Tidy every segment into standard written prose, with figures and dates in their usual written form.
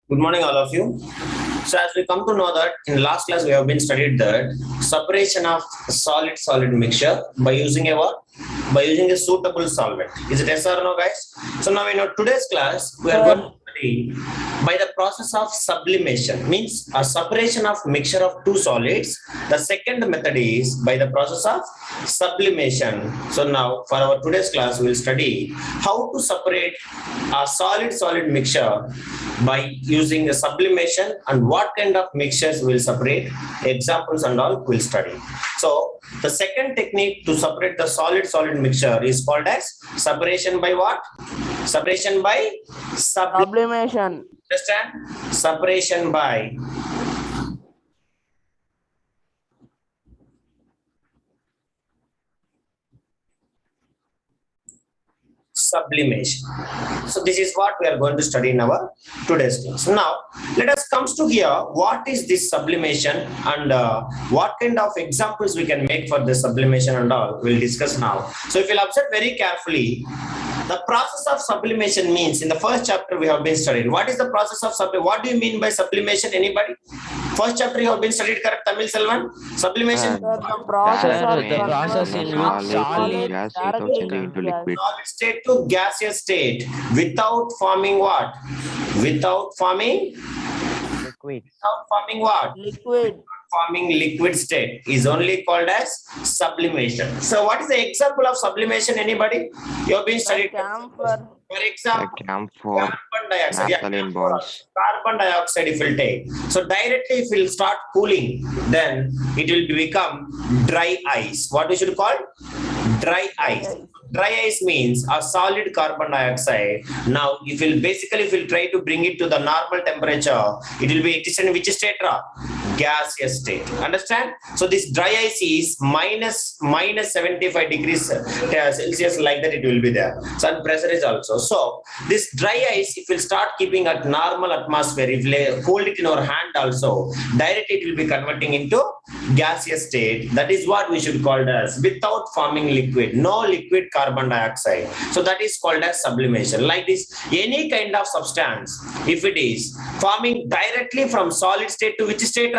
Good morning, all of you. So, as we come to know that in last class we have been studied that separation of solid mixture by using a what? By using a suitable solvent. Is it yes or no, guys? So now in our today's class we are going to study by the process of sublimation, means a separation of mixture of two solids. The second method is by the process of sublimation. So now for our today's class we will study how to separate a solid mixture by using the sublimation and what kind of mixtures will separate, examples and all we'll study. So the second technique to separate the solid mixture is called as separation by what? Separation by Sublimation. Understand? Separation by sublimation. So this is what we are going to study in our today's class. Now let us comes to here what is this sublimation and what kind of examples we can make for this sublimation and all we'll discuss now. So if you'll observe very carefully, the process of sublimation means in the first chapter we have been studying. What is the process of sublimation? What do you mean by sublimation? Anybody? First chapter you have been studied, correct, Tamil Selvan? Sublimation. The process Sir, of the process in which solid gas directly into liquid. Solid state to gaseous state without forming what? Without forming Liquid. what? liquid. Forming liquid state is only called as sublimation. So what is the example of sublimation? Anybody? You have been studied. Camphor. For A example, camphor, carbon dioxide. Yeah, naphthalene balls. carbon dioxide if we'll take. So directly if we'll start cooling, then it will become dry ice. What we should call? Dry ice. Dry ice means a solid carbon dioxide. Now, if we'll try to bring it to the normal temperature, it will be in which state? Gaseous state. Understand? So this dry ice is minus 75 degrees Celsius, like that it will be there. So and pressure is also. So this dry ice, if we'll start keeping at normal atmosphere, if we hold it in our hand also, directly it will be converting into gaseous state. That is what we should call as without forming liquid, no liquid carbon dioxide. So that is called as sublimation. Like this, any kind of substance, if it is forming directly from solid state to which state?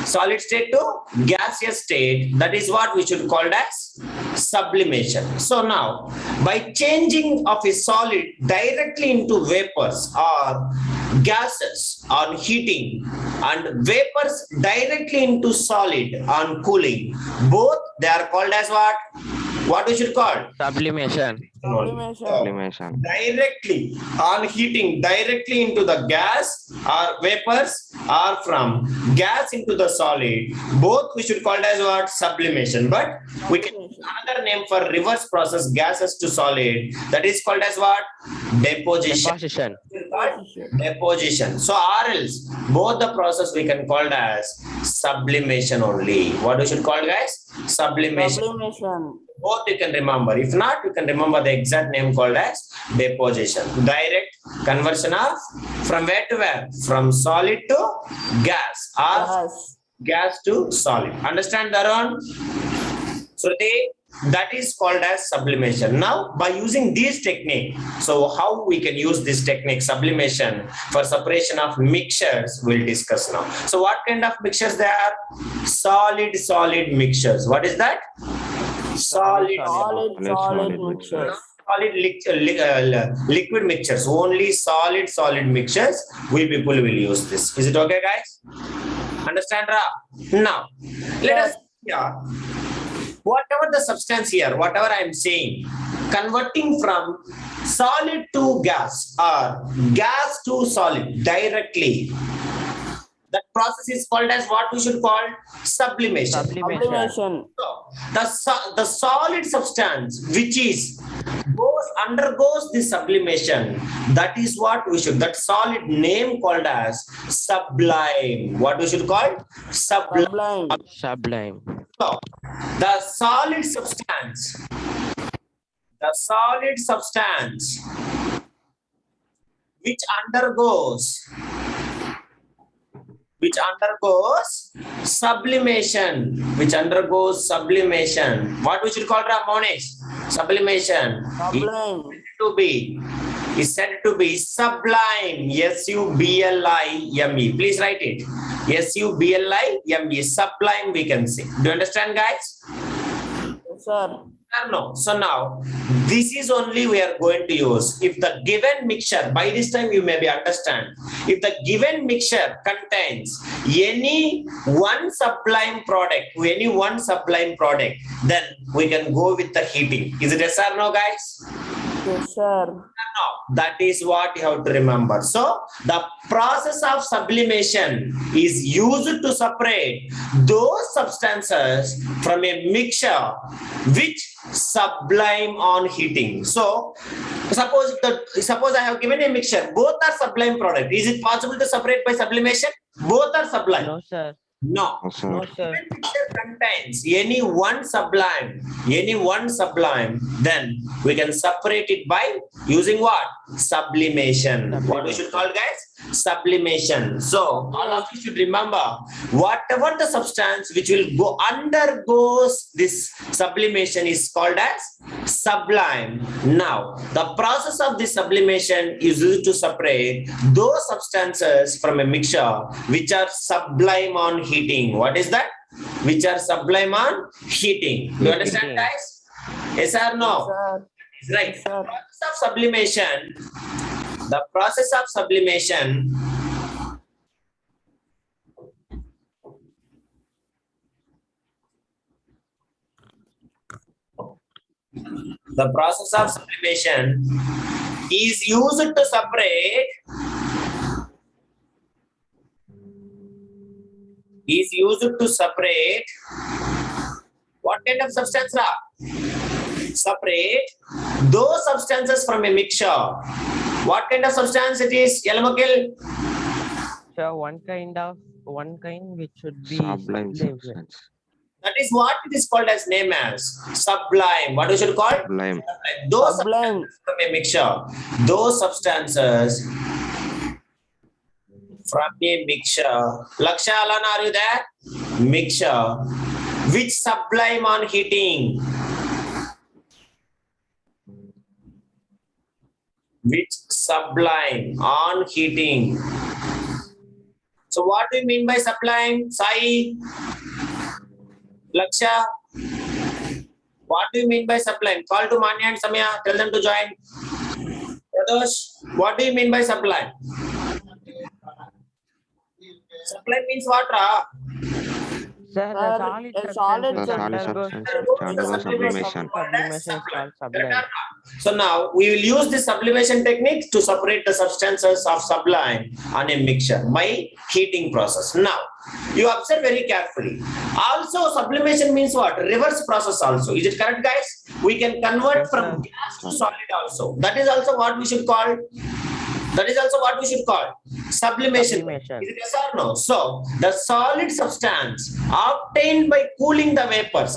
Solid state to gaseous state, that is what we should call as sublimation. So now by changing of a solid directly into vapors or gases on heating and vapors directly into solid on cooling, both they are called as what we should call? Sublimation. Sublimation. Directly on heating directly into the gas or vapors or from gas into the solid, both we should call it as what? Sublimation. But we can another name for reverse process gases to solid, that is called as what? Deposition. Deposition. So or else both the process we can call it as sublimation only. What we should call, guys? Sublimation. Sublimation. Both you can remember. If not, you can remember the exact name called as deposition. Direct conversion of from where to where? From solid to gas or Gas. gas to solid. Understand, Daron? So that is called as sublimation. Now, by using this technique, so how we can use this technique, sublimation, for separation of mixtures, we'll discuss now. So what kind of mixtures there are? Solid mixtures. What is that? Solid Mixture. liquid mixtures. Only solid mixtures people will use this. Is it okay, guys? Understand, Ra? Now let us whatever the substance here, whatever I am saying, converting from solid to gas or gas to solid directly, that process is called as what we should call? Sublimation. Sublimation. The solid substance which is undergoes the sublimation, that is what we should, that solid name called as sublime. What we should call? Sublime. Sublime. So the solid substance which undergoes sublimation, what we should call, Ramonesh? Sublimation. Sublime. To be is said to be sublime. S-U-B-L-I-M-E. Please write it. S-U-B-L-I-M-E. Sublime, we can say. Do you understand, guys? Yes, sir. No. So now, this is only we are going to use. If the given mixture, by this time you maybe understand, if the given mixture contains any one sublime product, then we can go with the heating. Is it yes or no, guys? Yes, sir. No, that is what you have to remember. So the process of sublimation is used to separate those substances from a mixture which sublime on heating. So suppose I have given a mixture, both are sublime product. Is it possible to separate by sublimation? Both are sublime. No, sir. No. No, sir. When mixture contains any one sublime, then we can separate it by using what? Sublimation. What we should call, guys? Sublimation. So all of you should remember, whatever the substance which will undergoes this sublimation is called as sublime. Now, the process of this sublimation is used to separate those substances from a mixture which are sublime on heating. What is that? Which are sublime on heating. Do you understand, guys? Yes or no? Yes, sir. Right. Yes, sir. The process of sublimation is used to separate what kind of substance? Separate those substances from a mixture. What kind of substance it is, Yalamakil? So one kind which should be Sublime substance. That is what it is called as name as sublime. What we should call? Sublime. Those Sublime. substances from a mixture. Those substances from a mixture. Laksha, Alana, are you there? Mixture. Which sublime on heating? Which sublime on heating? So what do you mean by sublime? Sai? Laksha? What do you mean by sublime? Call to Manya and Samya. Tell them to join. Pradosh, what do you mean by sublime? Sublime means what, Ra? Sir, Sir, the solid substance substance undergoes undergoes sublimation is called sublime. So now we will use the sublimation technique to separate the substances of sublime on a mixture by heating process. Now, you observe very carefully. Also, sublimation means what? Reverse process also. Is it correct, guys? We can convert from gas to solid also. That is also what we should call sublimation. Is it yes or no? So, the solid substance obtained by cooling the vapors,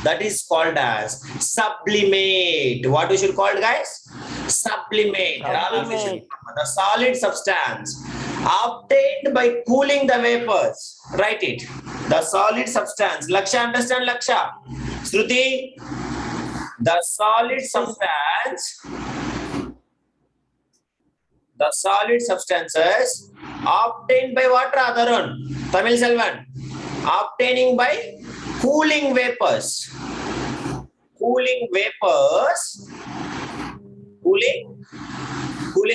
that is called as sublimate. What we should call, guys? Sublimate. The solid substance obtained by cooling the vapors. Write it. The solid substance. Laksha, understand, Laksha? Shruti? The solid substances obtained by what, Radharun? Tamil Selvan. Obtaining by cooling vapors. Cooling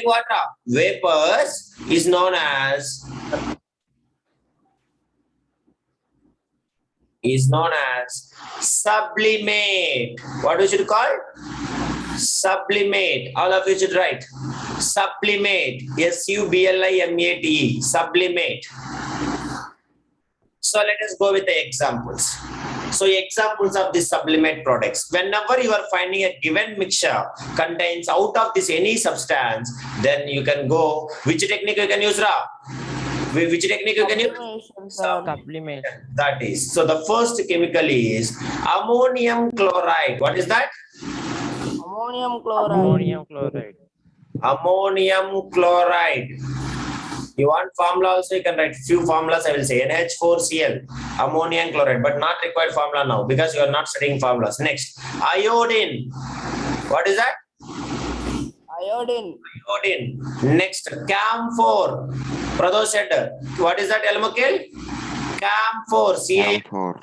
what? Vapors is known as sublimate. What we should call? Sublimate. All of you should write. Sublimate. S-U-B-L-I-M-A-T-E. Sublimate. So let us go with the examples. So examples of these sublimate products. Whenever you are finding a given mixture contains out of this any substance, then you can go. Which technique you can use, Ra? Which technique you can use? Sublimation. That is. So the first chemical is ammonium chloride. What is that? Ammonium chloride. Ammonium chloride. You want formula also, you can write few formulas. I will say NH4Cl, ammonium chloride, but not required formula now because you are not studying formulas. Next, iodine. What is that? Iodine. Iodine. Next, camphor. Pradosh said, what is that, Elmokil? Camphor. Camphor.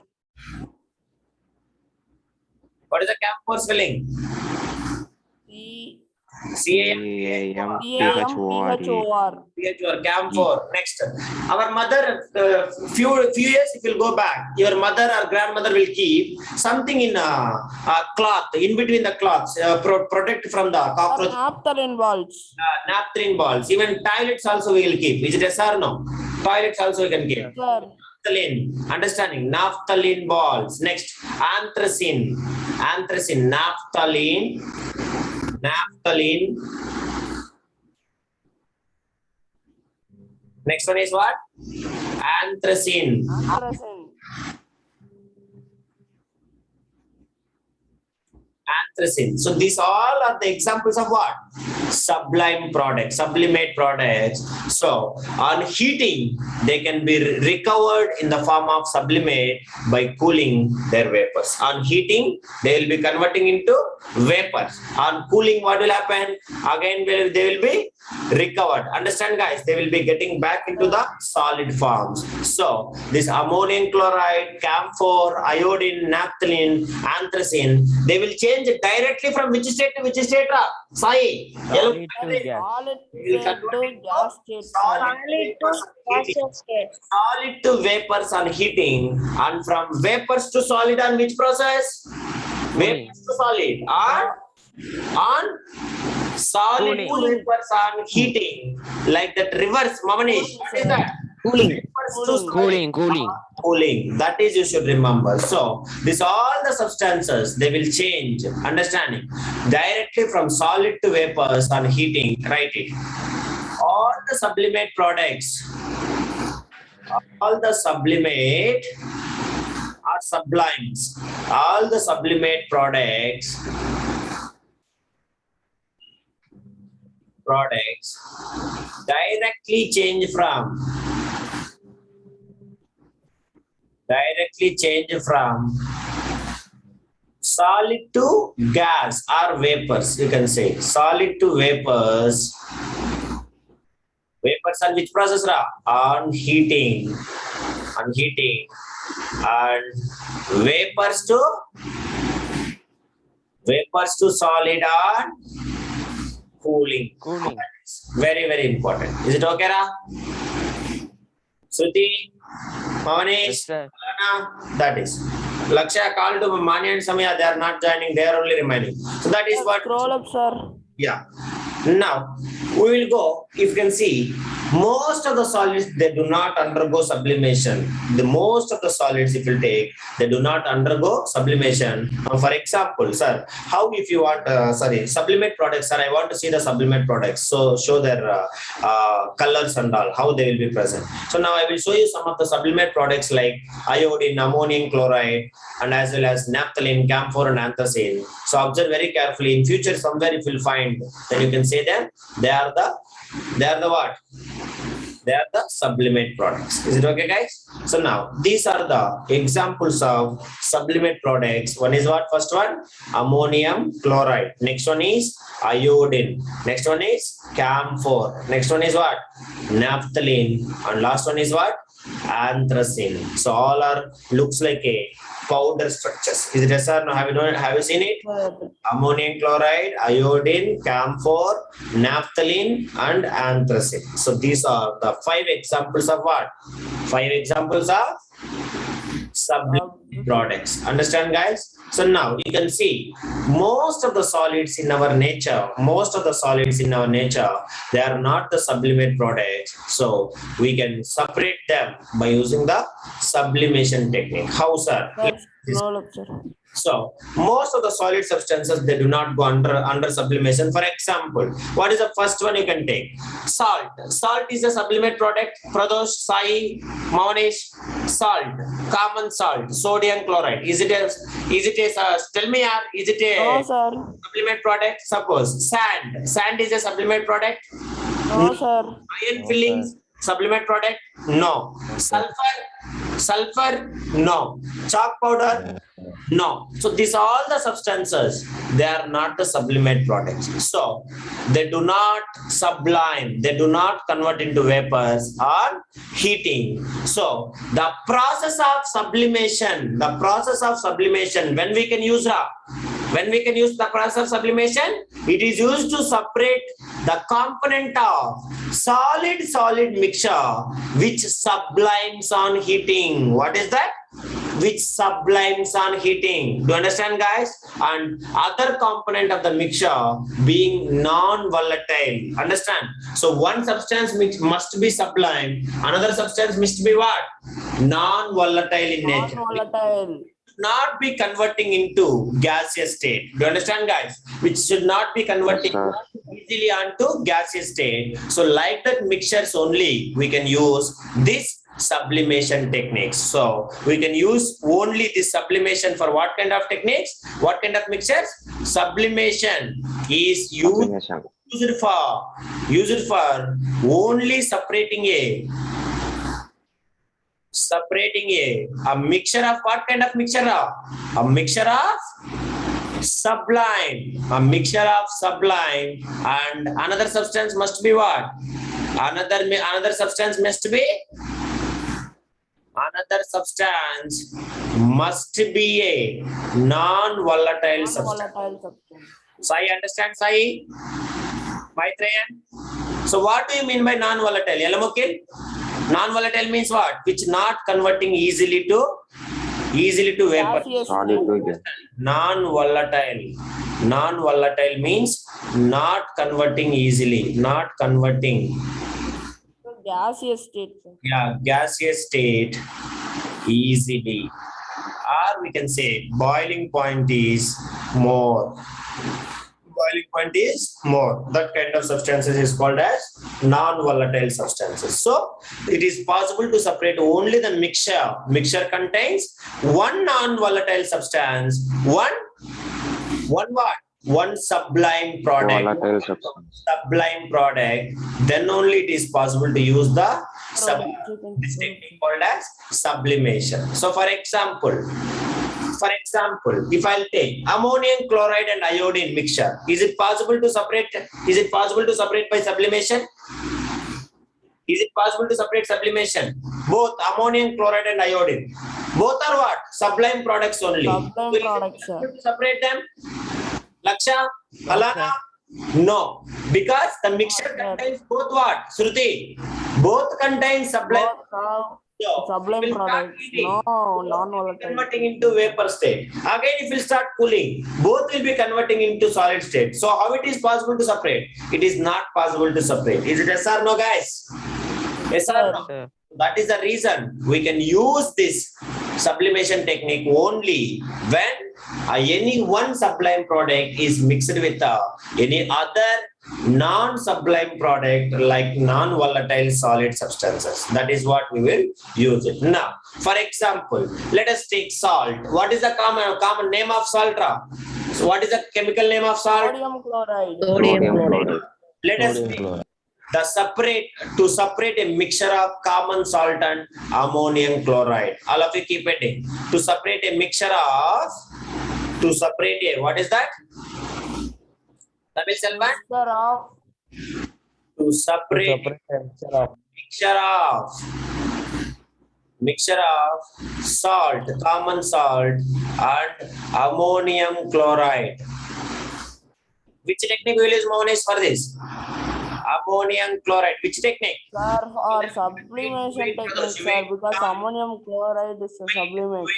What is the camphor spelling? C CAMPHOR. CAMPHOR. Camphor. Next, our mother, few years if you'll go back, your mother or grandmother will keep something in a cloth, in between the cloths, protect from the Sir, cockroach. naphthalene balls. Naphthalene balls. Even toilets also we will keep. Is it yes or no? Toilets also we can keep. Sir, Naphthalene. Understanding? Naphthalene balls. Next, anthracene. Anthracene. Naphthalene. Naphthalene. Next one is what? Anthracene. anthracene. Anthracene. So these all are the examples of what? Sublime products, sublimate products. So on heating, they can be recovered in the form of sublimate by cooling their vapors. On heating, they will be converting into vapors. On cooling, what will happen? Again, they will be recovered. Understand, guys? They will be getting back into the solid forms. So this ammonium chloride, camphor, iodine, naphthalene, anthracene, they will change directly from which state to which state? Sai. Solid to gas. Solid Will state convert to into gas state. solid to vapors on heating, and from vapors to solid on which process? Vapors to solid. On solid to Cooling. vapors on heating, like that reverse. Mamanish, what is that? Cooling. Vapors to solid. Cooling. Cooling. That is, you should remember. So this all the substances, they will change. Understanding? Directly from solid to vapors on heating. Write it. All the sublimate products, all the sublimate are sublimes. All the sublimate products directly change from solid to gas or vapors. You can say solid to vapors. Vapors on which process? On heating. And vapors to solid on cooling. Cooling. Very, very important. Is it okay, Ra? Shruti, Manish, Yes, sir. Alana, that is. Lakshya, call to Mani and Samya, they are not joining, they are only remaining. So that is what. Scroll up, sir. Yeah. Now, we will go, if you can see, most of the solids, they do not undergo sublimation. The most of the solids, if you take, they do not undergo sublimation. For example, sir, how if you want, sublimate products, sir, I want to see the sublimate products. So show their colors and all, how they will be present. So now I will show you some of the sublimate products like iodine, ammonium chloride, and as well as naphthalene, camphor, and anthracene. So observe very carefully. In future, somewhere if you'll find, then you can say them. They are the what? They are the sublimate products. Is it okay, guys? So now these are the examples of sublimate products. One is what? First one, ammonium chloride. Next one is iodine. Next one is camphor. Next one is what? Naphthalene. And last one is what? Anthracene. So all are looks like a powder structures. Is it yes or no? Have you seen it? Ammonium chloride, iodine, camphor, naphthalene, and anthracene. So these are the 5 examples of what? 5 examples of sublimate products. Understand, guys? So now you can see most of the solids in our nature, they are not the sublimate products. So we can separate them by using the sublimation technique. How, sir? Scroll up, sir. So most of the solid substances, they do not go under sublimation. For example, what is the first one you can take? Salt. Salt is a sublimate product. Pradosh, Sai, Manish, salt, common salt, sodium chloride. Is it a tell me, is it No, a sir. sublimate product? Suppose sand. Sand is a sublimate product. No, sir. Iron No, fillings, sublimate product? No. Sulfur? No. Chalk powder? No. So these all the substances, they are not the sublimate products. So they do not sublime, they do not convert into vapors or heating. So the process of sublimation, when we can use the process of sublimation, it is used to separate the component of solid mixture which sublimes on heating. What is that? Which sublimes on heating. Do you understand, guys? And other component of the mixture being non-volatile. Understand? So one substance must be sublime, another substance must be what? Non-volatile in nature. Non-volatile. Not be converting into gaseous state. Do you understand, guys? Which should not be converting easily onto gaseous state. So like that mixtures only we can use this sublimation techniques. So we can use only this sublimation for what kind of techniques? What kind of mixtures? Sublimation is used for only separating a mixture of what kind of mixture? A mixture of sublime. A mixture of sublime, and another substance must be what? Another substance must be a non-volatile substance. Non-volatile substance. Sai, understand, Sai? Maitreyan? So what do you mean by non-volatile? Yalamukil? Non-volatile means what? Which not converting easily to vapor. Gaseous. Non-volatile means not converting easily, not converting. Gaseous state, sir. Yeah, gaseous state easily. Or we can say boiling point is more. That kind of substances is called as non-volatile substances. So it is possible to separate only the mixture. Mixture contains one non-volatile substance, one what? One sublime product. Then only it is possible to use this technique called as sublimation. So for example, if I'll take ammonium chloride and iodine mixture, is it possible to separate by sublimation? Is it possible to separate sublimation? Both ammonium chloride and iodine, both are what? Sublime products only. Sublime products, sir. To separate them? Laksha? Alana? No, because the mixture contains both what? Shruti? Both contain sublime. So, Sublime it will start products. heating. No, non-volatile. Converting into vapor state. Again, it will start cooling. Both will be converting into solid state. So how it is possible to separate? It is not possible to separate. Is it yes or no, guys? Yes or no? Sir. That is the reason we can use this sublimation technique only when any one sublime product is mixed with any other non-sublime product like non-volatile solid substances. That is what we will use it. Now, for example, let us take salt. What is the common name of salt? So what is the chemical name of salt? Sodium chloride. Let us take to separate a mixture of common salt and ammonium chloride. All of you keep it. To separate a what is that? Tamil Selvan? To separate mixture of salt, common salt and ammonium chloride. Which technique will use Mohanesh for this? Ammonium chloride. Which technique? Sir, or sublimation technique, sir, because ammonium chloride is a sublimate.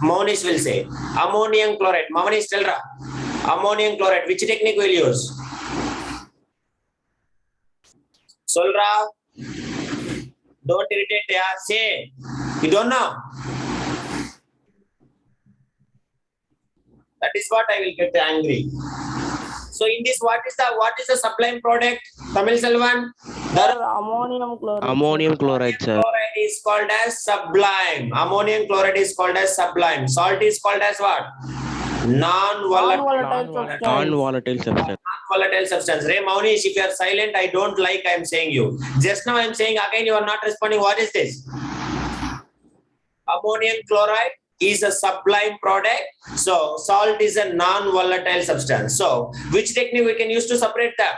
Mohanesh will say ammonium chloride. Mohanesh, tell ra. Ammonium chloride. Which technique will use? Solra. Don't irritate. Yeah, say. You don't know. That is what I will get angry. So in this, what is the sublime product? Tamil Selvan? Sir, ammonium chloride. Ammonium chloride, sir. Chloride is called as sublime. Ammonium chloride is called as sublime. Salt is called as what? Non-volatile Non-volatile Non-volatile substance. non-volatile substance. Ray Maunish, if you are silent, I don't like I am saying you. Just now I am saying again, you are not responding. What is this? Ammonium chloride is a sublime product. So salt is a non-volatile substance. So which technique we can use to separate them?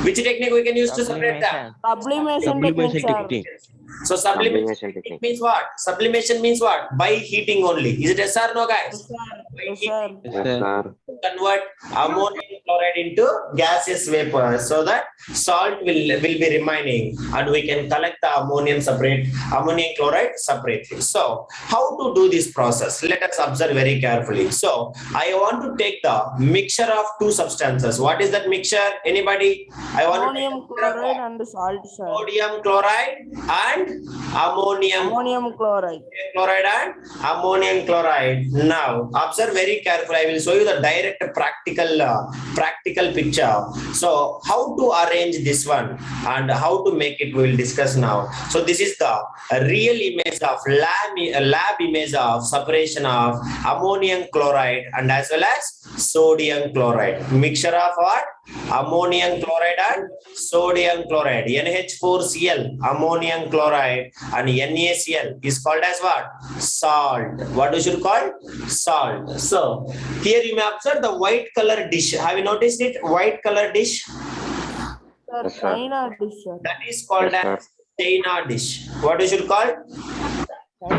Which technique we can use to separate them? Sublimation. Sublimation technique, sir. So sublimation technique means what? Sublimation means what? By heating only. Is it yes or no, guys? Yes, sir. Yes, sir. Convert ammonium chloride into gaseous vapor so that salt will be remaining and we can collect the ammonium chloride separately. So how to do this process? Let us observe very carefully. So I want to take the mixture of two substances. What is that mixture? Anybody? I want Ammonium chloride and salt, sir. sodium chloride and ammonium Ammonium chloride. chloride and ammonium chloride. Now observe very carefully. I will show you the direct practical picture. So how to arrange this one and how to make it, we will discuss now. So this is the real image of lab image of separation of ammonium chloride and as well as sodium chloride. Mixture of what? Ammonium chloride and sodium chloride. NH4Cl, ammonium chloride, and NaCl is called as what? Salt. What we should call? Salt. So here you may observe the white color dish. Have you noticed it? White color dish. Sir, Yes, sir. China dish, sir. That is called Yes, as China dish. What we should call?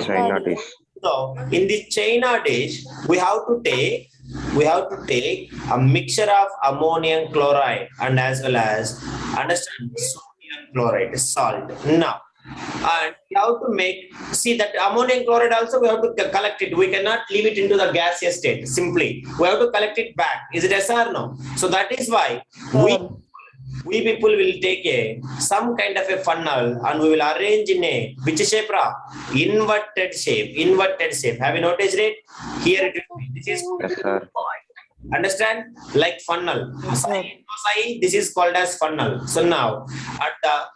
China dish. So in the China dish, we have to take a mixture of ammonium chloride and as well as understand sodium chloride, salt. Now, and we have to see that ammonium chloride also we have to collect it. We cannot leave it into the gaseous state simply. We have to collect it back. Is it yes or no? So that is why we people will take some kind of a funnel and we will arrange in a which shape? Inverted shape. Have you noticed it? Here it will be. This is Yes, sir. understand, like funnel. This is called as funnel. So now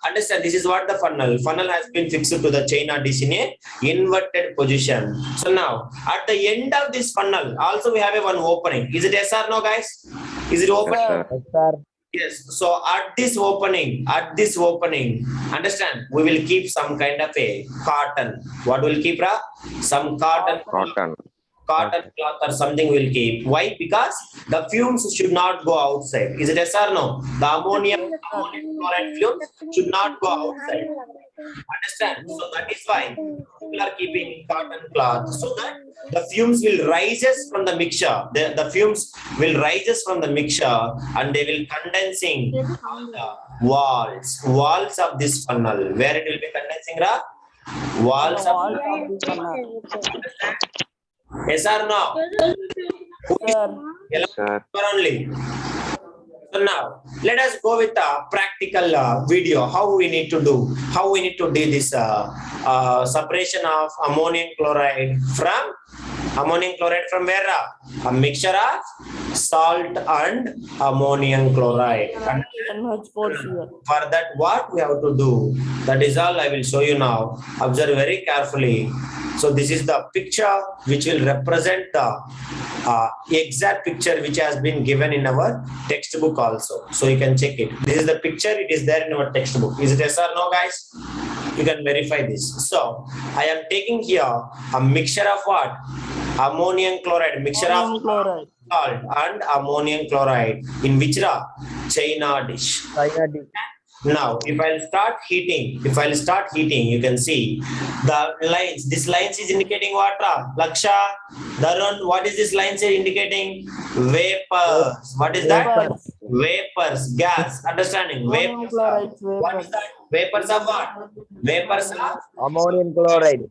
understand, this is what the funnel has been fixed to the China dish in a inverted position. So now at the end of this funnel also we have a one opening. Is it yes or no, guys? Is it open? Yes, sir. Yes. So at this opening, understand, we will keep some kind of a cotton. What will keep? Some cotton cloth or something will keep. Why? Because the fumes should not go outside. Is it yes or no? The ammonium chloride fumes should not go outside. Understand? So that is why people are keeping cotton cloth so that the fumes will rises from the mixture. The fumes will rises from the mixture and they will condensing on the walls of this funnel. Where it will be condensing? Walls of yes or no? Yes, sir. Only. So now let us go with a practical video. How we need to do this separation of ammonium chloride from where? A mixture of salt and ammonium chloride. And NH4Cl. for that, what we have to do? That is all I will show you now. Observe very carefully. So this is the picture which will represent the exact picture which has been given in our textbook also. So you can check it. This is the picture. It is there in our textbook. Is it yes or no, guys? You can verify this. So I am taking here a mixture of what? Ammonium chloride. Mixture of chloride. salt and ammonium chloride in which China dish. Now, if I'll start heating, you can see the lines. This lines is indicating what? Laksha, Darun, what is this lines indicating? Vapors. What is that? Vapors, gas. Understanding? Vapors. What is that? Vapors of what? Vapors of ammonium chloride.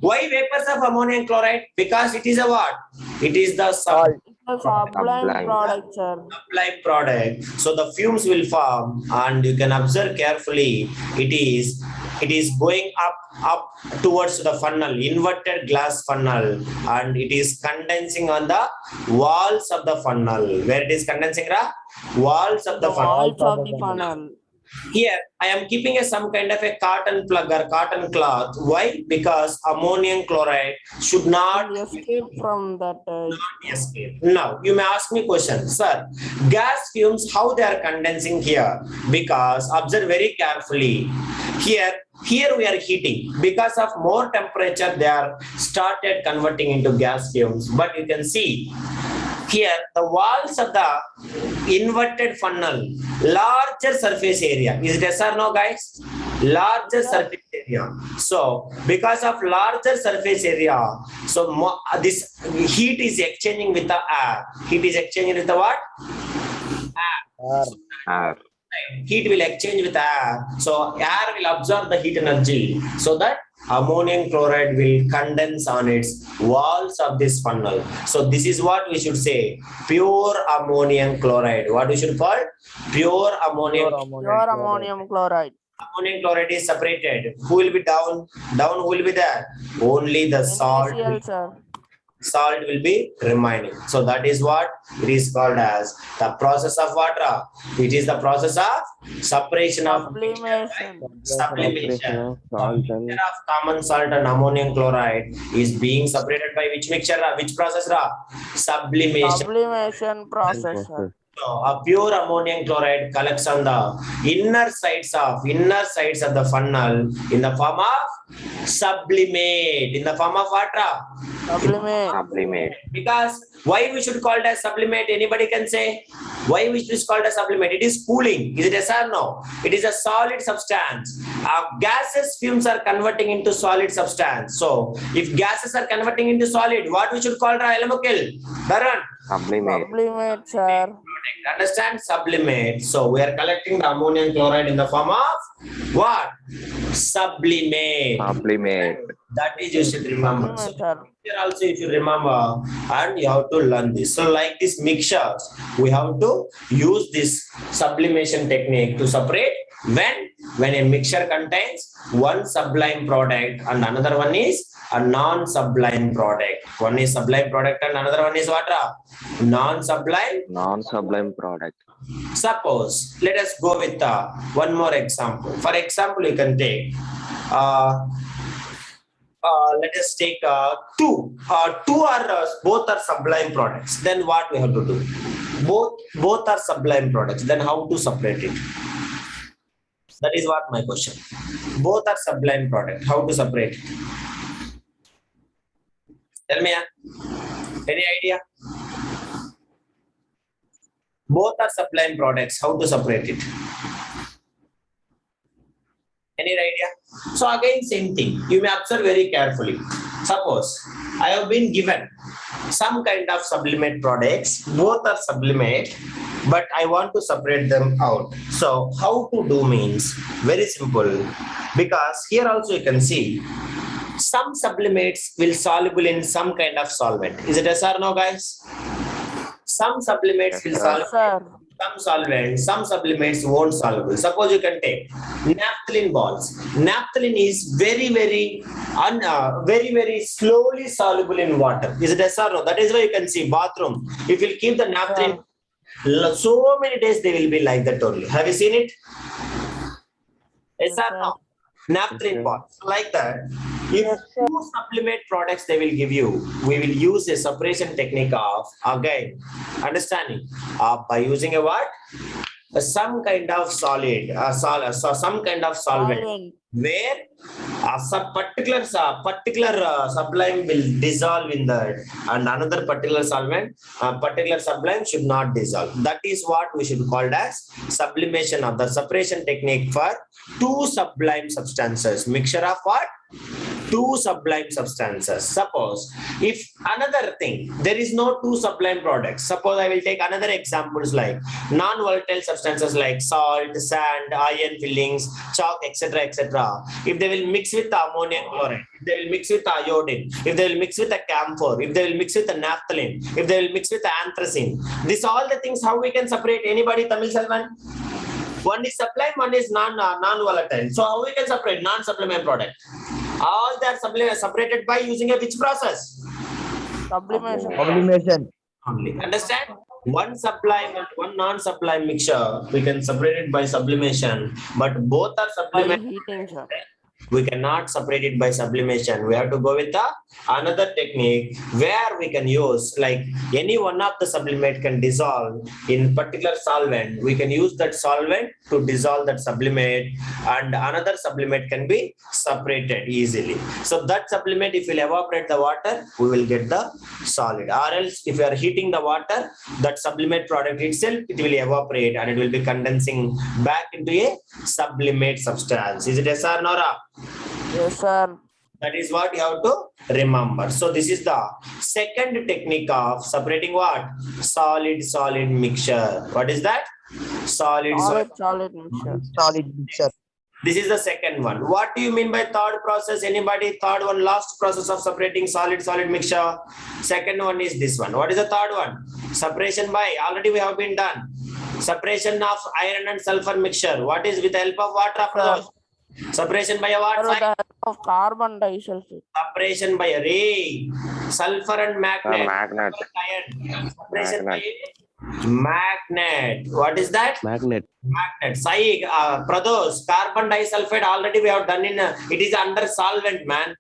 Why vapors of ammonium chloride? Because it is a what? It is the salt. The sublime product, sir. Sublime product. So the fumes will form, and you can observe carefully. It is going up towards the funnel, inverted glass funnel, and it is condensing on the walls of the funnel. Where it is condensing? Walls of the funnel. Walls of the funnel. here I am keeping some kind of a cotton plug or cotton cloth. Why? Because ammonium chloride should not Escape from that. escape. Now you may ask me question, sir, gas fumes, how they are condensing here? Because observe very carefully. Here we are heating. Because of more temperature, they are started converting into gas fumes. But you can see here the walls of the inverted funnel, larger surface area. Is it yes or no, guys? Larger surface area. So because of larger surface area, so this heat is exchanging with the air. Heat is exchanging with the what? Air. Air. Heat will exchange with air. So air will absorb the heat energy so that ammonium chloride will condense on its walls of this funnel. So this is what we should say, pure ammonium chloride. What we should call? Pure ammonium. Pure ammonium chloride. Ammonium chloride is separated. Who will be down? Down who will be there? Only the salt. NaCl, sir. Salt will be remaining. So that is what it is called as the process of water. It is the process of separation of Sublimation. sublimation. Salt Mixture and of common salt and ammonium chloride is being separated by which mixture? Which process? Sublimation. Sublimation process, sir. So a pure ammonium chloride collects on the inner sides of the funnel in the form of sublimate. In the form of water. Sublimate. sublimate. Because why we should call it as sublimate? Anybody can say why we should call it as sublimate? It is cooling. Is it yes or no? It is a solid substance. Gases fumes are converting into solid substance. So if gases are converting into solid, what we should call it? Elemokil. Dharan. Sublimate. Sublimate, sir. Understand? Sublimate. So we are collecting the ammonium chloride in the form of what? Sublimate. Sublimate. That is you should remember. So Sublimate, sir. here also you should remember and you have to learn this. So like this mixtures, we have to use this sublimation technique to separate when a mixture contains one sublime product and another one is a non-sublime product. One is sublime product and another one is what? Non-sublime. Non-sublime product. Suppose, let us go with one more example. For example, you can take let us take two. Two are both are sublime products. Then what we have to do? Both are sublime products. Then how to separate it? That is what my question. Both are sublime products. How to separate it? Tell me. Any idea? Both are sublime products. How to separate it? Any idea? So again, same thing. You may observe very carefully. Suppose I have been given some kind of sublimate products. Both are sublimate, but I want to separate them out. So how to do means very simple. Because here also you can see some sublimates will soluble in some kind of solvent. Is it yes or no, guys? Some sublimates will Yes, soluble. sir. Some solvents, some sublimates won't soluble. Suppose you can take naphthalene balls. Naphthalene is very slowly soluble in water. Is it yes or no? That is why you can see bathroom. If you keep the naphthalene, so many days they will be like that only. Have you seen it? Yes or no? Naphthalene balls like that. If two sublimate products they will give you, we will use a separation technique of again understanding by using a what? Some kind of solid, some kind of solvent Solvent. where some particular sublime will dissolve in that, and another particular solvent, particular sublime should not dissolve. That is what we should call as sublimation of the separation technique for two sublime substances. Mixture of what? Two sublime substances. Suppose if another thing, there is no two sublime products. Suppose I will take another examples like non-volatile substances like salt, sand, iron fillings, chalk, etc., etc. If they will mix with the ammonium chloride, if they will mix with iodine, if they will mix with the camphor, if they will mix with the naphthalene, if they will mix with the anthracene, this all the things how we can separate? Anybody? Tamil Selvan? One is sublime, one is non-volatile. So how we can separate non-sublime product? All that separated by using a which process? Sublimation. Sublimation. only. Understand? One sublime and one non-sublime mixture, we can separate it by sublimation, but both are By sublimation. heating, sir. We cannot separate it by sublimation. We have to go with another technique where we can use, like, any one of the sublimate can dissolve in particular solvent. We can use that solvent to dissolve that sublimate, and another sublimate can be separated easily. So that sublimate, if we evaporate the water, we will get the solid. Or else, if you are heating the water, that sublimate product itself, it will evaporate and it will be condensing back into a sublimate substance. Is it yes or no? Yes, sir. That is what you have to remember. So this is the second technique of separating what? Solid mixture. What is that? Solid. Solid mixture. Solid mixture. This is the second one. What do you mean by third process? Anybody? Third one, last process of separating solid mixture. Second one is this one. What is the third one? Separation by, already we have been done. Separation of iron and sulfur mixture. What is with the help of what, Rafradosh? Separation by a what? Sir, with the help of carbon disulfide. Separation by a ray. Sulfur and magnet. Magnet. Iron. Separation by a magnet. What is that? Magnet. Magnet. Sai, Pradosh, carbon disulfide already we have done in, it is under solvent, man.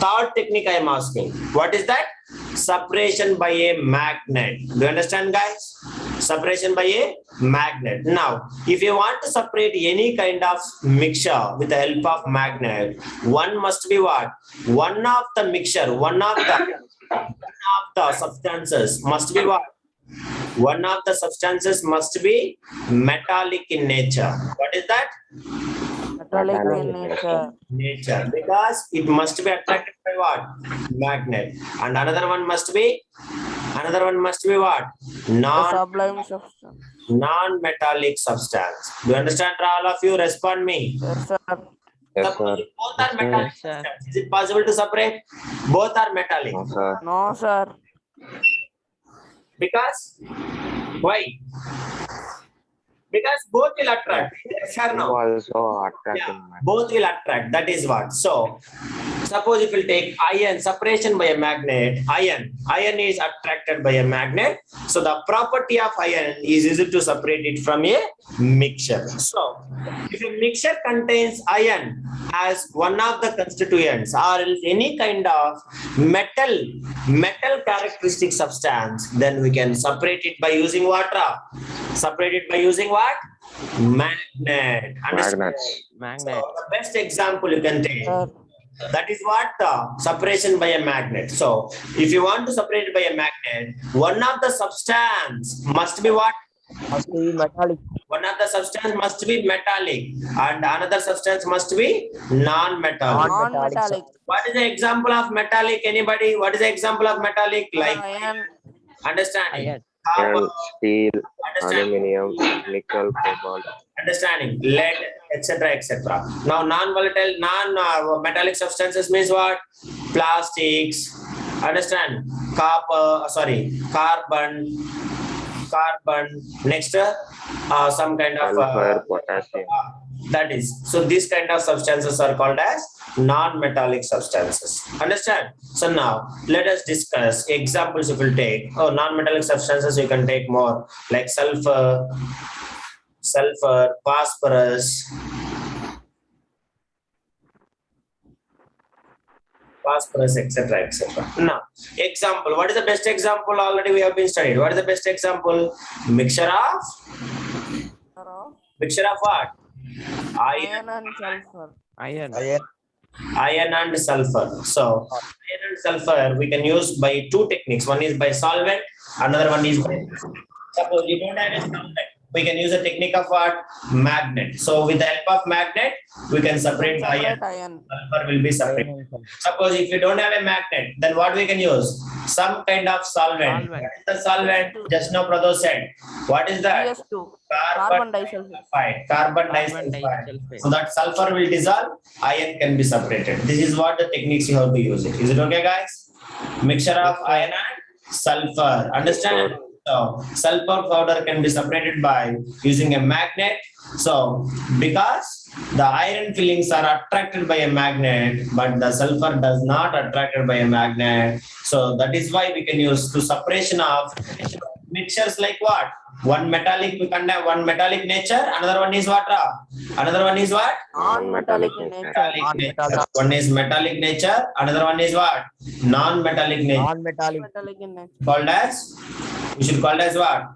Third technique I am asking. What is that? Separation by a magnet. Do you understand, guys? Separation by a magnet. Now, if you want to separate any kind of mixture with the help of magnet, one must be what? One of the mixture, one of the substances must be what? One of the substances must be metallic in nature. What is that? Metallic in nature. Because it must be attracted by what? Magnet. And another one must be what? The sublime substance. Non-metallic substance. Do you understand? All of you respond me. Yes, sir. Yes, Suppose sir. both are metallic Yes, sir. substance. Is it possible to separate? Both are metallic. No, sir. No, sir. Because why? Because both will attract. Yes or no? Also attracting. Yeah, both will attract. That is what. So, suppose if we take iron, separation by a magnet, iron is attracted by a magnet. So, the property of iron is used to separate it from a mixture. So, if a mixture contains iron as one of the constituents or any kind of metal characteristic substance, then we can separate it by using water. Separate it by using what? Magnet. Understand? Magnets. Magnet. So the best example you can take. Sir. That is what? Separation by a magnet. So if you want to separate it by a magnet, one of the substance must be what? Must be metallic. One of the substance must be metallic and another substance must be non-metallic. Non-metallic. What is the example of metallic? Anybody? What is the example of metallic? Like, Iron. understanding. Iron. Copper, Iron, steel, understanding. aluminium, nickel, cobalt. Understanding, lead, etc. Now, non-volatile, non-metallic substances means what? Plastics. Understand? Carbon. Next, some kind of Sulfur, potassium. that is. So these kind of substances are called as non-metallic substances. Understand? So now let us discuss examples. If we'll take non-metallic substances, you can take more like sulfur, phosphorus, etc. Now, example. What is the best example? Already we have been studied. What is the best example? Mixture of what? Iron and sulfur. Iron. Iron and sulfur. So, iron and sulfur we can use by two techniques. One is by solvent, another one is by, suppose you don't have a solvent, we can use a technique of what? Magnet. So, with the help of magnet, we can separate the iron. Sulfur will be separated. Suppose if you don't have a magnet, then what we can use? Some kind of solvent. What is the solvent? Just now Pradosh said. What is that? CS2. Carbon disulfide. Carbon disulfide. So that sulfur will dissolve, iron can be separated. This is what the techniques you have to use it. Is it okay, guys? Mixture of iron and sulfur. Understand? So sulfur powder can be separated by using a magnet. So because the iron fillings are attracted by a magnet, but the sulfur does not attracted by a magnet. So that is why we can use to separation of mixtures like what? One metallic, we can have one metallic nature, another one is what? Another one is what? Non-metallic in nature. Nature. One is metallic nature, another one is what? Non-metallic nature. Non-metallic. Metallic in nature. Called as, we should call as what?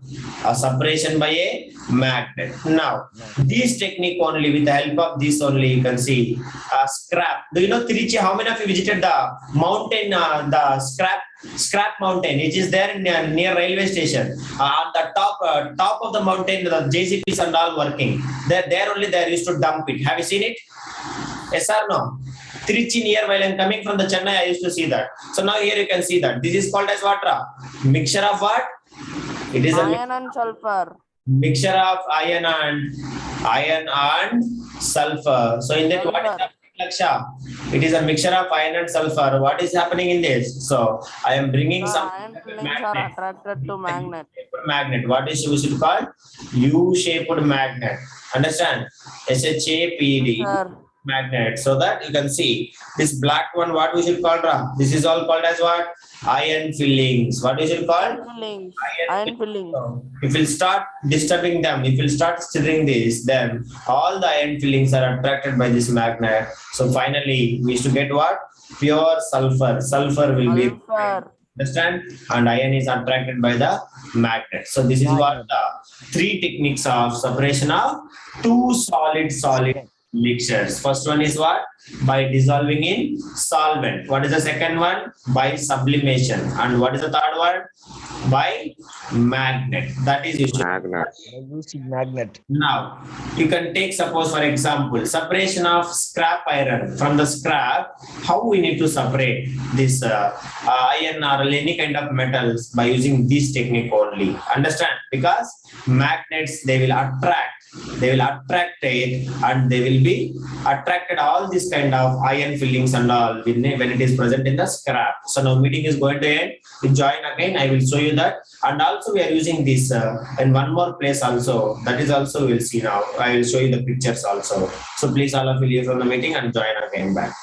A separation by a magnet. Now, this technique only, with the help of this only, you can see scrap. Do you know Tiruchi? How many of you visited the mountain, the scrap mountain? It is there in, near railway station. On the top of the mountain, the JCBs and all working. There only they used to dump it. Have you seen it? Yes or no? Tiruchi near, while I'm coming from the Chennai, I used to see that. So now here you can see that. This is called as what? Mixture of what? It is a Iron and sulfur. mixture of iron and sulfur. So in that, what is happening, Laksha? It is a mixture of iron and sulfur. What is happening in this? So I am bringing The some iron fillings are attracted to magnet. magnet. What is we should call? U-shaped magnet. Understand? SHAPD. Sir, Magnet. So that you can see this black one. What we should call? This is all called as what? Iron fillings. What we should call? fillings. Iron fillings. If we'll start disturbing them, if we'll start stirring this, then all the iron fillings are attracted by this magnet. So finally, we used to get what? Pure sulfur. Sulfur will be, Sulfur. understand? And iron is attracted by the magnet. So this is what the three techniques of separation of two solid mixtures. First one is what? By dissolving in solvent. What is the second one? By sublimation. And what is the third one? By magnet. That is usually. Magnet. Using magnet. Now, you can take, suppose for example, separation of scrap iron from the scrap. How we need to separate this iron or any kind of metals by using this technique only. Understand? Because magnets, they will attract it, and they will be attracted all this kind of iron fillings and all when it is present in the scrap. So now meeting is going to end. You join again. I will show you that. And also we are using this in one more place also. That is also we will see now. I will show you the pictures also. So please all of you leave from the meeting and join again back.